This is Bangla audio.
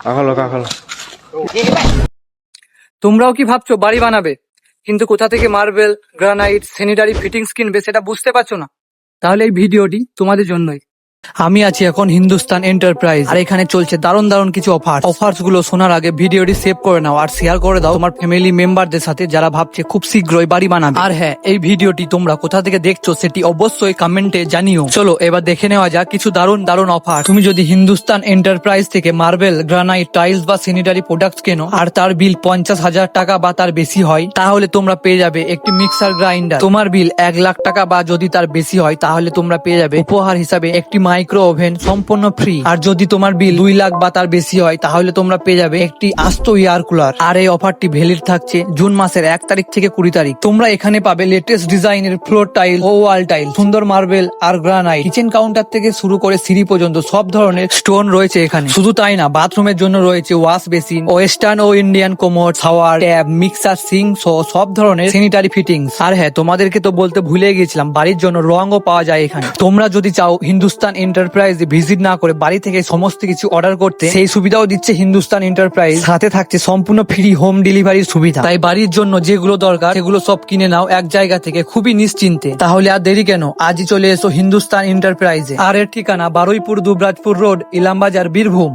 কাকালো কাকালো। তোমরাও কি ভাবছো বাড়ি বানাবে, কিন্তু কোথা থেকে মার্বেল, গ্রানাইট, স্যানিটারি ফিটিংস কিনবে সেটা বুঝতে পারছো না? তাহলে এই ভিডিওটি তোমাদের জন্যই। আমি আছি এখন হিন্দুস্তান এন্টারপ্রাইজ, আর এখানে চলছে দারুণ দারুণ কিছু অফার্স গুলো শোনার আগে ভিডিওটি সেভ করে নাও আর শেয়ার করে দাও তোমার ফ্যামিলি মেম্বারদের সাথে যারা ভাবছে খুব শীঘ্রই বাড়ি বানাবে। আর হ্যাঁ, এই ভিডিওটি তোমরা কোথা থেকে দেখছো সেটি অবশ্যই কমেন্টে জানিও। চলো এবার দেখে নেওয়া যাক কিছু দারুণ দারুণ অফার। তুমি যদি হিন্দুস্তান এন্টারপ্রাইজ থেকে মার্বেল, গ্রানাইট, টাইলস বা স্যানিটারি প্রোডাক্টস কেনো আর তার বিল 50,000 টাকা বা তার বেশি হয়, তাহলে তোমরা পেয়ে যাবে একটি মিক্সার গ্রাইন্ডার। তোমার বিল 1,00,000 টাকা বা যদি তার বেশি হয়, তাহলে তোমরা পেয়ে যাবে উপহার হিসাবে একটি মাইক্রো ওভেন সম্পূর্ণ ফ্রি। আর যদি তোমার বিল 2 লাখ বা তার বেশি হয়, তাহলে তোমরা পেয়ে যাবে একটি আস্ত এয়ার কুলার। আর এই অফারটি ভ্যালিড থাকছে জুন মাসের 1 তারিখ থেকে 20 তারিখ। তোমরা এখানে পাবে লেটেস্ট ডিজাইনের ফ্লোর টাইল ও ওয়াল টাইল, সুন্দর মার্বেল আর গ্রানাইট, কিচেন কাউন্টার থেকে শুরু করে সিঁড়ি পর্যন্ত সব ধরনের স্টোন রয়েছে এখানে। শুধু তাই না, বাথরুমের জন্য রয়েছে ওয়াশ বেসিন, ওয়েস্টার্ন ও Indian commode, shower, tap, mixer, sink সহ সব ধরনের স্যানিটারি ফিটিংস। আর হ্যাঁ, তোমাদেরকে তো বলতে ভুলে গেছিলাম, বাড়ির জন্য রঙও পাওয়া যায় এখানে। তোমরা যদি চাও হিন্দুস্তান এন্টারপ্রাইজ ভিজিট না করে বাড়ি থেকে সমস্ত কিছু অর্ডার করতে, সেই সুবিধাও দিচ্ছে হিন্দুস্তান এন্টারপ্রাইজ। সাথে থাকছে সম্পূর্ণ ফ্রি হোম ডেলিভারির সুবিধা। তাই বাড়ির জন্য যেগুলো দরকার সেগুলো সব কিনে নাও এক জায়গা থেকে খুবই নিশ্চিন্তে। তাহলে আর দেরি কেন, আজই চলে এসো হিন্দুস্তান এন্টারপ্রাইজে। আর এর ঠিকানা বারুইপুর দুবরাজপুর রোড, ইলামবাজার, বীরভূম।